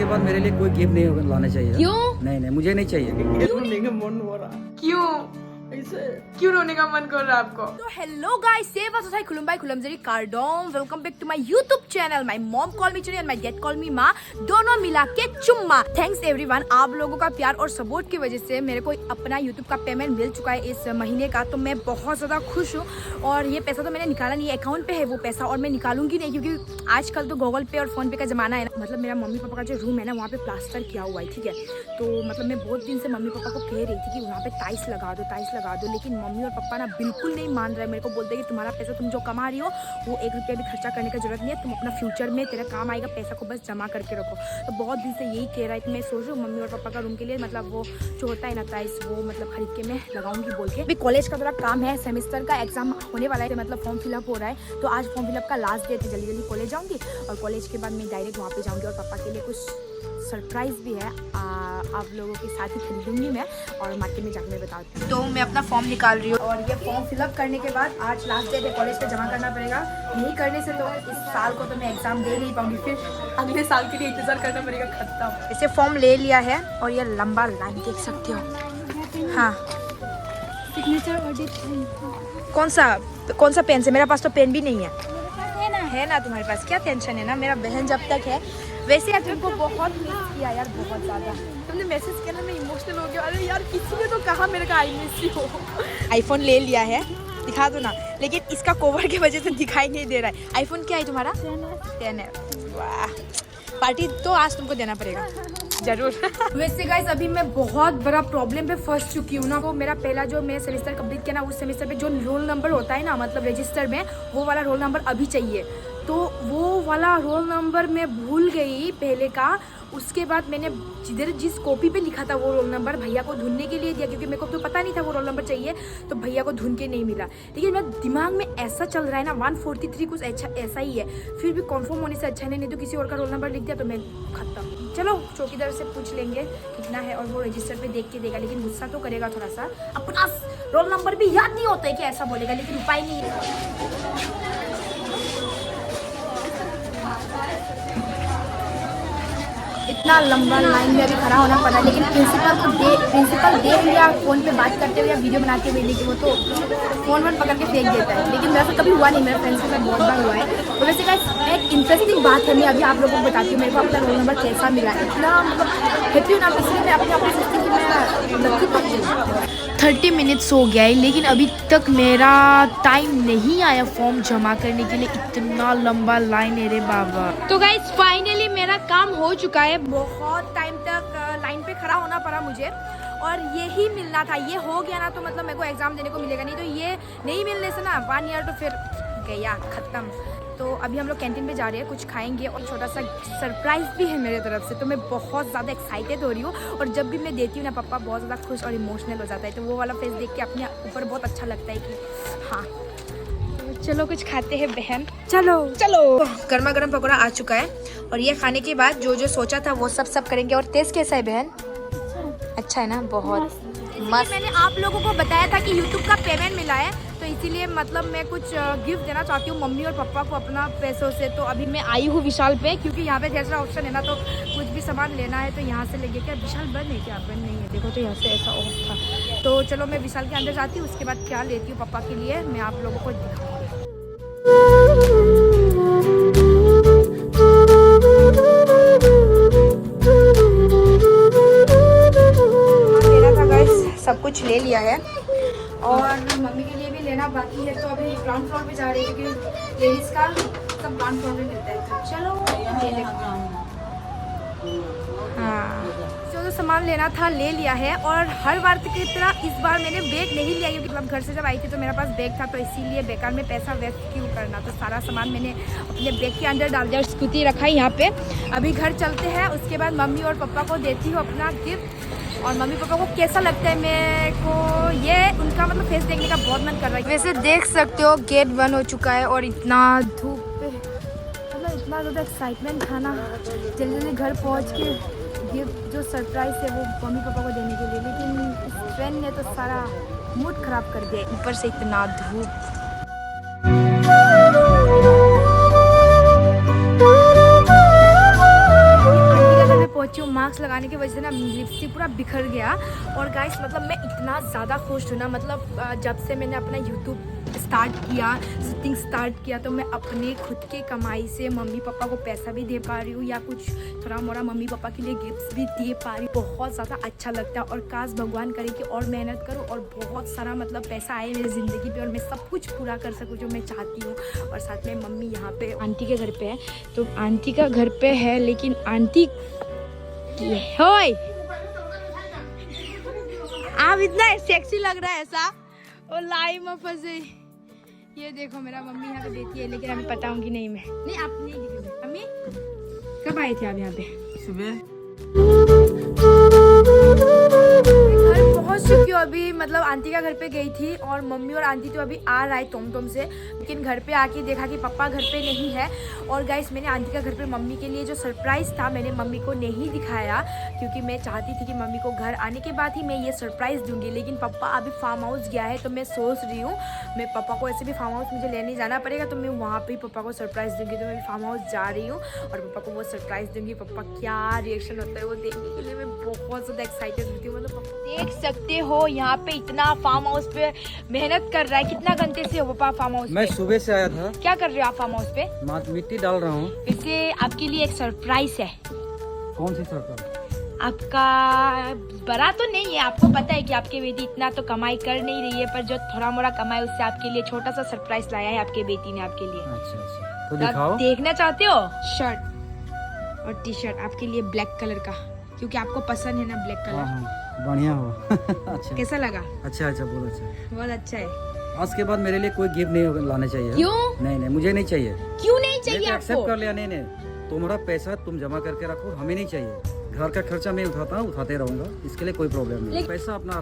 के बाद मेरे लिए कोई गिफ्ट नहीं लाना चाहिए। क्यों? नहीं मुझे नहीं चाहिए। रोने का मन हो रहा क्यों? ऐसे क्यों रोने का मन कर रहा है आपको? तो हेलो गाइस, सेवा सोसाई खुलुमबाई खुलमजरी कार्डोम, welcome back to my YouTube channel. My mom call me Chuni and my dad call me माँ, दोनों मिला के चुम्मा। थैंक्स एवरीवन, आप लोगों का प्यार और सपोर्ट की वजह से मेरे को अपना यूट्यूब का पेमेंट मिल चुका है इस महीने का, तो मैं बहुत ज़्यादा खुश हूँ। और ये पैसा तो मैंने निकाला नहीं है, अकाउंट पे है वो पैसा, और मैं निकालूंगी नहीं क्योंकि आजकल तो गूगल पे और फोन पे का जमाना है। मतलब मेरा मम्मी पापा का जो रूम है ना, वहाँ पे प्लास्टर किया हुआ है, ठीक है। तो मतलब मैं बहुत दिन से मम्मी पापा को कह रही थी कि वहाँ पे टाइल्स लगा दो, लेकिन मम्मी और पापा ना बिल्कुल नहीं मान रहे। मेरे को बोलते हैं कि तुम्हारा पैसा तुम जो कमा रही हो वो 1 रुपया भी खर्चा करने की जरूरत नहीं है, तुम अपना फ्यूचर में तेरा काम आएगा, पैसा को बस जमा करके रखो। तो बहुत दिन से यही कह रहा है, तो मैं सोच रही हूँ मम्मी और पापा का रूम के लिए मतलब वो जो होता है ना टाइल्स, वो मतलब खरीद के मैं लगाऊंगी बोल के। अभी कॉलेज का थोड़ा काम है, सेमेस्टर का एग्जाम होने वाला है, मतलब फॉर्म फिलअप हो रहा है, तो आज फॉर्म फिलअप का लास्ट डेट है। जल्दी कॉलेज जाऊँगी और कॉलेज के बाद मैं डायरेक्ट वहाँ पे जाऊँगी और पापा के लिए कुछ सरप्राइज भी है, आप लोगों के साथ ही खरीदूंगी मैं और मार्केट में जाकर मैं बताती हूँ। तो मैं अपना फॉर्म निकाल रही हूँ और ये फॉर्म फिलअप करने के बाद आज लास्ट डे है, कॉलेज पे जमा करना पड़ेगा। नहीं करने से तो इस साल को तो मैं एग्जाम दे नहीं पाऊंगी, फिर अगले साल के लिए इंतजार करना पड़ेगा। खत्म। इसे फॉर्म ले लिया है और ये लंबा लाइन देख सकते हो। हाँ, सिग्नेचर ऑडिट कौन सा पेन से? मेरे पास तो पेन भी नहीं है ना तुम्हारे पास? क्या टेंशन है ना, मेरा बहन जब तक है। वैसे यार तुमको बहुत मिस किया यार, बहुत ज़्यादा। तुमने मैसेज किया ना, मैं इमोशनल हो गया। अरे यार किसी ने तो कहा मेरे का आई मिस यू। आईफोन ले लिया है, दिखा दो ना, लेकिन इसका कवर की वजह से दिखाई नहीं दे रहा है। आईफोन क्या है तुम्हारा? 10 है। वाह, पार्टी तो आज तुमको देना पड़ेगा जरूर। वैसे गाइस अभी मैं बहुत बड़ा प्रॉब्लम पे फंस चुकी हूँ ना। वो मेरा पहला जो मैं सेमेस्टर कंप्लीट किया ना, उस सेमेस्टर पे जो रोल नंबर होता है ना, मतलब रजिस्टर में, वो वाला रोल नंबर अभी चाहिए। तो वो वाला रोल नंबर मैं भूल गई पहले का। उसके बाद मैंने जिस कॉपी पे लिखा था वो रोल नंबर भैया को ढूंढने के लिए दिया, क्योंकि मेरे को तो पता नहीं था वो रोल नंबर चाहिए, तो भैया को ढूंढ के नहीं मिला। लेकिन मेरे दिमाग में ऐसा चल रहा है ना, 143 कुछ अच्छा ऐसा ही है, फिर भी कन्फर्म होने से अच्छा नहीं तो किसी और का रोल नंबर लिख दिया तो मैं खत्म। चलो चौकीदार से पूछ लेंगे कितना है, और वो रजिस्टर पे देख के देगा, लेकिन गुस्सा तो करेगा थोड़ा सा। अपना रोल नंबर भी याद नहीं होता है कि ऐसा बोलेगा, लेकिन उपाय नहीं है। इतना लंबा लाइन में अभी खड़ा होना पड़ा, लेकिन प्रिंसिपल देख लिया फ़ोन पे बात करते हुए या वीडियो बनाते हुए, लेकिन वो तो फ़ोन पकड़ के फेंक देता है। लेकिन मेरा से कभी हुआ नहीं, मेरे फ्रेंड्स के साथ बहुत बार हुआ है। तो वैसे गाइस एक इंटरेस्टिंग बात है, मैं अभी आप लोगों को बताती हूँ मेरे को अपना रोल नंबर कैसा मिला। इतना मतलब हैप्पी हूँ ना, इसलिए मैं अपने आप को सोचती हूँ कि मैं लकी पहुँची। 30 मिनट्स हो गया है, लेकिन अभी तक मेरा टाइम नहीं आया फॉर्म जमा करने के लिए। इतना लंबा लाइन है रे बाबा। तो गाइस फाइनली मेरा काम हो चुका है। बहुत टाइम तक लाइन पे खड़ा होना पड़ा मुझे, और यही मिलना था। ये हो गया ना तो मतलब मेरे को एग्जाम देने को मिलेगा, नहीं तो ये नहीं मिलने से ना 1 ईयर तो फिर गया, खत्म। तो अभी हम लोग कैंटीन पे जा रहे हैं, कुछ खाएंगे और छोटा सा सरप्राइज भी है मेरे तरफ से, तो मैं बहुत ज़्यादा एक्साइटेड हो रही हूँ। और जब भी मैं देती हूँ ना, पापा बहुत ज़्यादा खुश और इमोशनल हो जाता है, तो वो वाला फेस देख के अपने ऊपर बहुत अच्छा लगता है कि हाँ। तो चलो कुछ खाते हैं बहन, चलो। गर्मा गर्म पकौड़ा आ चुका है, और ये खाने के बाद जो जो सोचा था वो सब करेंगे। और टेस्ट कैसा है बहन? अच्छा है ना, बहुत मस्त। मैंने आप लोगों को बताया था कि यूट्यूब का पेमेंट मिला है, तो इसीलिए मतलब मैं कुछ गिफ्ट देना चाहती हूँ मम्मी और पापा को अपना पैसों से। तो अभी मैं आई हूँ विशाल पे, क्योंकि यहाँ पे जैसा ऑप्शन है ना, तो कुछ भी सामान लेना है तो यहाँ से लेंगे। क्या विशाल बंद है? क्या बंद नहीं है, देखो तो यहाँ से ऐसा ऑफ था। तो चलो मैं विशाल के अंदर जाती हूँ, उसके बाद क्या लेती हूँ पापा के लिए मैं आप लोगों को दिखाऊँगी। सब कुछ ले लिया है, और मम्मी के लिए भी लेना बाकी है, तो अभी ग्राउंड फ्लोर पे जा रही है, क्योंकि लेडीज का सब ग्राउंड फ्लोर पे मिलता है। तो चलो ले लेते हैं। हाँ, जो सामान लेना था ले लिया है, और हर बार की तरह इस बार मैंने बैग नहीं लिया, क्योंकि मतलब घर से जब आई थी तो मेरा पास बैग था, तो इसीलिए बेकार में पैसा वेस्ट क्यों करना। तो सारा सामान मैंने अपने बैग के अंदर डाल दिया, स्कूटी रखा है यहाँ पे। अभी घर चलते हैं, उसके बाद मम्मी और पापा को देती हूँ अपना गिफ्ट। और मम्मी पापा को कैसा लगता है मेरे को, ये उनका मतलब फेस देखने का बहुत मन कर रहा है। वैसे देख सकते हो गेट बंद हो चुका है, और इतना धूप पे मतलब इतना ज़्यादा एक्साइटमेंट था ना, जल्दी घर पहुँच के गिफ्ट जो सरप्राइज है वो मम्मी पापा को देने के लिए, लेकिन इस ट्रेन ने तो सारा मूड ख़राब कर दिया, ऊपर से इतना धूप। बच्ची हूँ, मास्क लगाने की वजह से ना लिपस्टिक पूरा बिखर गया। और गाइस मतलब मैं इतना ज़्यादा खुश हूँ ना, मतलब जब से मैंने अपना यूट्यूब स्टार्ट किया, शूटिंग स्टार्ट किया, तो मैं अपने खुद के कमाई से मम्मी पापा को पैसा भी दे पा रही हूँ, या कुछ थोड़ा मोड़ा मम्मी पापा के लिए गिफ्ट्स भी दे पा रही हूँ। बहुत ज़्यादा अच्छा लगता है और काश भगवान करे कि और मेहनत करूँ और बहुत सारा मतलब पैसा आए मेरी ज़िंदगी पे और मैं सब कुछ पूरा कर सकूँ जो मैं चाहती हूँ। और साथ में मम्मी यहाँ पे आंटी के घर पे है, तो आंटी का घर पे है, लेकिन आंटी होय आप इतना सेक्सी लग रहा है ऐसा और लाइव में फंसे। ये देखो मेरा मम्मी यहाँ पे देती है, लेकिन अभी पता हूँ कि नहीं, मैं नहीं, आप नहीं दिखे। मम्मी कब आए थे आप यहाँ पे? सुबह। घर पहुँच चुकी हूँ अभी, मतलब आंटी का घर पे गई थी और मम्मी और आंटी तो अभी आ रहा है टोम से, लेकिन घर पे आके देखा कि पापा घर पे नहीं है। और गाइस मैंने आंटी का घर पे मम्मी के लिए जो सरप्राइज़ था मैंने मम्मी को नहीं दिखाया, क्योंकि मैं चाहती थी कि मम्मी को घर आने के बाद ही मैं ये सरप्राइज़ दूंगी। लेकिन पापा अभी फार्म हाउस गया है, तो मैं सोच रही हूँ मैं पापा को ऐसे भी फार्म हाउस मुझे लेने जाना पड़ेगा, तो मैं वहाँ पर ही पापा को सरप्राइज़ दूंगी। तो मैं फार्म हाउस जा रही हूँ और पापा को वो सरप्राइज़ दूंगी। पापा क्या रिएक्शन होता है वो देखने के लिए मैं बहुत ज़्यादा एक्साइटेड होती हूँ। मतलब देख सकते हो यहाँ पे इतना फार्म हाउस पे मेहनत कर रहा है। कितना घंटे से हो पापा फार्म हाउस मैं पे? सुबह से आया था। क्या कर रहे हो आप फार्म हाउस पे? मिट्टी डाल रहा हूँ। वैसे आपके लिए एक सरप्राइज है। कौन सी सरप्राइज? आपका बड़ा तो नहीं है, आपको पता है कि आपकी बेटी इतना तो कमाई कर नहीं रही है, पर जो थोड़ा मोड़ा कमाई उससे आपके लिए छोटा सा सरप्राइज लाया है आपकी बेटी ने आपके लिए। अच्छा तो आप दिखाओ। देखना चाहते हो? शर्ट और टी शर्ट आपके लिए ब्लैक कलर का, क्योंकि आपको पसंद है ना ब्लैक कलर। हाँ, बढ़िया हो। अच्छा कैसा लगा? अच्छा बहुत अच्छा। बहुत अच्छा है। आज के बाद मेरे लिए कोई गिफ्ट नहीं लाना चाहिए। क्यों? नहीं मुझे नहीं चाहिए। क्यों नहीं चाहिए आपको? एक्सेप्ट कर लिया। नहीं तुम्हारा पैसा तुम जमा करके रखो, हमें नहीं चाहिए। घर का खर्चा मैं उठाते रहूंगा, इसके लिए कोई प्रॉब्लम नहीं। पैसा अपना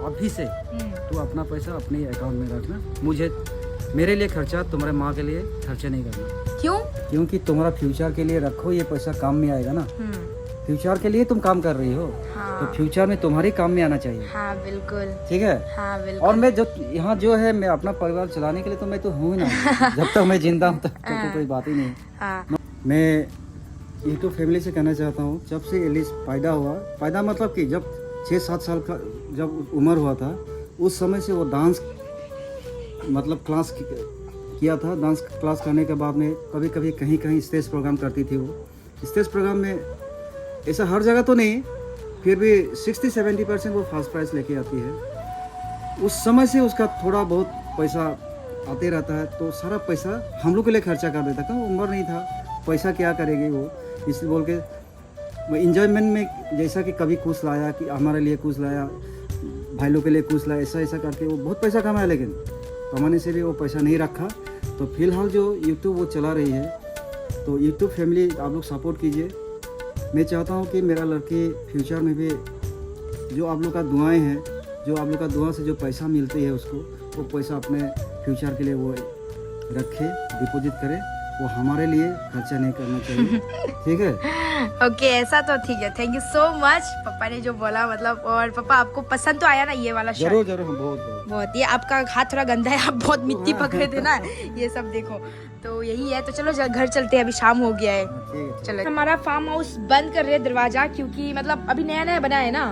अभी से तू अपना पैसा अपने अकाउंट में रखना। मेरे लिए खर्चा, तुम्हारे माँ के लिए खर्चा नहीं करना। क्यों? क्योंकि तुम्हारा फ्यूचर के लिए रखो, ये पैसा काम में आएगा ना। फ्यूचर के लिए तुम काम कर रही हो। हाँ। तो फ्यूचर में तुम्हारे काम में आना चाहिए। हाँ बिल्कुल। ठीक है। हाँ बिल्कुल। और मैं जो यहाँ जो है मैं अपना परिवार चलाने के लिए तो मैं तो हूँ ना। जब तक मैं जिंदा हूँ तब तो कोई बात ही नहीं। हाँ। मैं यूट्यूब फैमिली से कहना चाहता हूँ, जब से एलिस पैदा हुआ, पैदा मतलब कि जब 6-7 साल का जब उम्र हुआ था, उस समय से वो डांस मतलब क्लास किया था। डांस क्लास करने के बाद में कभी कभी कहीं स्टेज प्रोग्राम करती थी। वो स्टेज प्रोग्राम में ऐसा हर जगह तो नहीं, फिर भी 60-70% वो फर्स्ट प्राइज लेके आती है। उस समय से उसका थोड़ा बहुत पैसा आते रहता है, तो सारा पैसा हम लोग के लिए खर्चा कर देता। क्यों? उम्र नहीं था, पैसा क्या करेगी वो, इसलिए बोल के इंजॉयमेंट में जैसा कि कभी कुछ लाया, कि हमारे लिए कुछ लाया, भाई लोग के लिए कुछ लाया, ऐसा करके वो बहुत पैसा कमाया, लेकिन कमाने से भी वो पैसा नहीं रखा। तो फिलहाल जो यूट्यूब वो चला रही है, तो यूट्यूब फैमिली आप लोग सपोर्ट कीजिए। मैं चाहता हूँ कि मेरा लड़की फ्यूचर में भी जो आप लोग का दुआएं हैं, जो आप लोग का दुआ से जो पैसा मिलती है उसको, वो पैसा अपने फ्यूचर के लिए वो रखे, डिपॉजिट करे। वो हमारे लिए खर्चा नहीं करना चाहिए। ठीक है? ओके ऐसा तो ठीक है। थैंक यू सो मच पापा ने जो बोला, मतलब। और पापा आपको पसंद तो आया ना ये वाला शर्ट? जरूर बहुत। ये आपका हाथ थोड़ा गंदा है, आप बहुत मिट्टी पकड़े थे ना, ये सब देखो। तो यही है, तो चलो घर चलते हैं, अभी शाम हो गया है। चलो हमारा फार्म हाउस बंद कर रहे हैं दरवाजा, क्योंकि मतलब अभी नया बना है ना,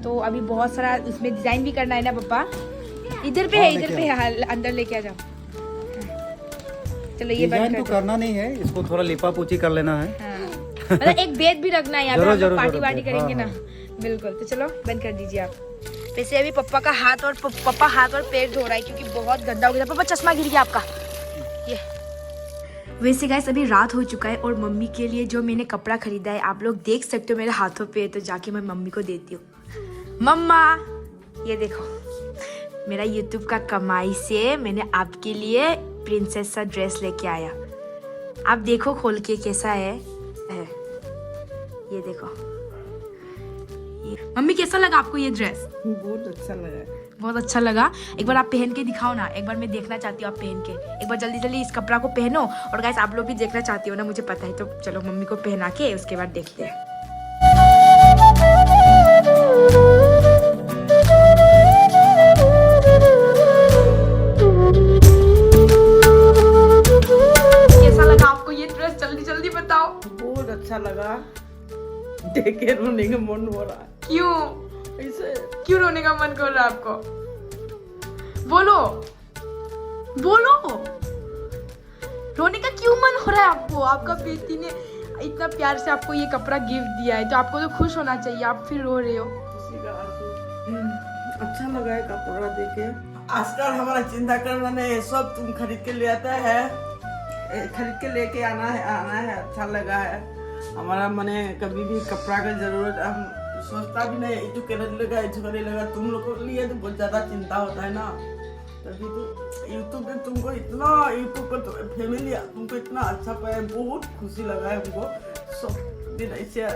तो अभी बहुत सारा उसमें डिजाइन भी करना है ना पापा। इधर पे है, अंदर लेके आ जाओ। चलो ये बंद तो करना नहीं है, इसको थोड़ा लिपा पोची कर लेना है। हाँ। मतलब एक बेड भी रखना है यहाँ पे, हम पार्टी वार्टी करेंगे ना। बिल्कुल। तो चलो बंद कर दीजिए आप। वैसे अभी पापा हाथ और पैर धो रहा है, क्योंकि बहुत गंदा हो गया। पापा चश्मा गिर गया आपका। ये वैसे गाइस अभी रात हो चुका है और मम्मी के लिए जो मैंने कपड़ा खरीदा है आप लोग देख सकते हो मेरे हाथों पे, तो जाके मैं मम्मी को देती हूँ। मम्मा ये देखो, मेरा यूट्यूब का कमाई से मैंने आपके लिए प्रिंसेस सा ड्रेस लेके आया। आप देखो खोल के कैसा है। ये देखो। मम्मी कैसा लगा आपको ये ड्रेस? बहुत अच्छा लगा। बहुत अच्छा लगा। एक बार आप पहन के दिखाओ ना, एक बार मैं देखना चाहती हूँ आप पहन के। एक बार जल्दी इस कपड़ा को पहनो। और गाइस आप लोग भी देखना चाहती हो ना, मुझे पता है। तो चलो मम्मी को पहना के उसके बाद देखते हैं। कैसा लगा आपको ये ड्रेस? जल्दी बताओ। बहुत अच्छा लगा, देख के रोने का मन हो रहा है क्यों ऐसे। क्यों रोने का मन कर रहा है आपको? बोलो बोलो, रोने का क्यों मन हो रहा है आपको? आपका बेटी ने इतना प्यार से आपको ये कपड़ा गिफ्ट दिया है तो आपको तो खुश होना चाहिए, आप फिर रो रहे हो। किसी का आंसू। अच्छा लगा है कपड़ा देखे। आजकल हमारा चिंता करना नहीं है, सब तुम खरीद के ले आता है, खरीद के लेके आना है। अच्छा लगा है हमारा मने, कभी भी कपड़ा का जरूरत हम सोचता भी नहीं, इटू करे लगा तुम लोग को लिए तो बहुत ज्यादा चिंता होता है ना। तभी तो यूट्यूब पे तुमको इतना, यूट्यूब पर तो फैमिली तुमको इतना अच्छा पाया, बहुत खुशी लगा है हमको। सब दिन ऐसे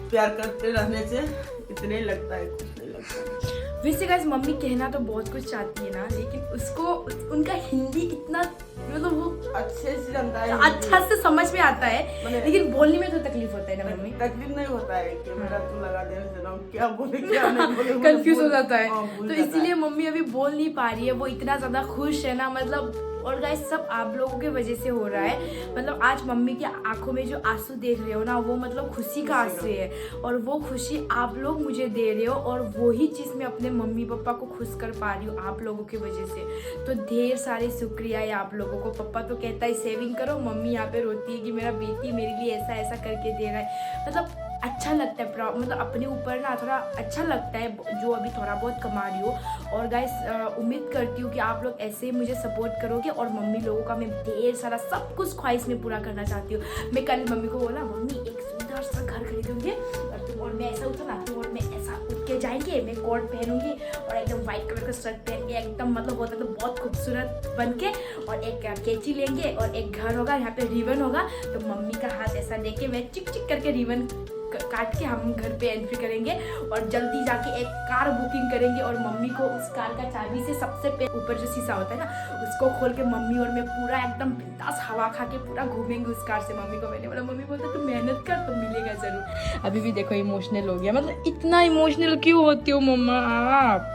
प्यार करते रहने से इतने लगता है, कुछ नहीं लगता है। वैसे गाइस मम्मी कहना तो बहुत कुछ चाहती है ना, लेकिन उसको उनका हिंदी इतना मतलब वो अच्छे से जानता है, अच्छा से समझ में आता है, मतलब- लेकिन बोलने में तो तकलीफ होता है ना मम्मी। तकलीफ नहीं होता है कि मेरा तू लगा देने से ना क्या बोले क्या नहीं बोले, कंफ्यूज हो जाता है, हाँ, भूल तो जाता इसीलिए है। मम्मी अभी बोल नहीं पा रही है। वो इतना ज्यादा खुश है ना, मतलब। और गाइस सब आप लोगों के वजह से हो रहा है, मतलब आज मम्मी की आंखों में जो आंसू देख रहे हो ना, वो मतलब खुशी का आंसू है, और वो खुशी आप लोग मुझे दे रहे हो, और वही चीज मैं अपने मम्मी पापा को खुश कर पा रही हूँ आप लोगों की वजह से। तो ढेर सारे शुक्रिया है आप लोगों को। पापा तो कहता है सेविंग करो, मम्मी यहाँ पे रोती है कि मेरा बेटी मेरे लिए ऐसा ऐसा करके दे रहा है। मतलब अच्छा लगता है, मतलब अपने ऊपर ना थोड़ा अच्छा लगता है जो अभी थोड़ा बहुत कमा रही हो। और गाइस उम्मीद करती हूँ कि आप लोग ऐसे ही मुझे सपोर्ट करोगे, और मम्मी लोगों का मैं ढेर सारा सब कुछ ख्वाहिश में पूरा करना चाहती हूँ। मैं कल मम्मी को बोला, मम्मी एक सुंदर सा घर खरीदूंगी, और तुम और मैं ऐसा उठो ना, तुम और मैं ऐसा उठ के जाएंगे, मैं कोट पहनूंगी और एकदम व्हाइट कलर का शर्ट पहन के एकदम मतलब होता तो बहुत खूबसूरत बन के, और एक कैंची लेंगे और एक घर होगा, यहाँ पे रिबन होगा, तो मम्मी का हाथ ऐसा लेके मैं चिक चिक करके रिबन काट के हम घर पे एंट्री करेंगे, और जल्दी जाके एक कार बुकिंग करेंगे, और मम्मी को उस कार का चाबी से सबसे ऊपर जो शीशा होता है ना, उसको खोल के मम्मी और मैं पूरा एकदम बिंदास हवा खा के पूरा घूमेंगे उस कार से। मम्मी को मैंने बोला, मम्मी बोलता तू मेहनत कर तो मिलेगा जरूर। अभी भी देखो इमोशनल हो गया, मतलब इतना इमोशनल क्यों होती हो मम्मा आप?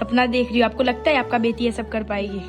सपना देख रही हो, आपको लगता है आपका बेटी ये सब कर पाएगी?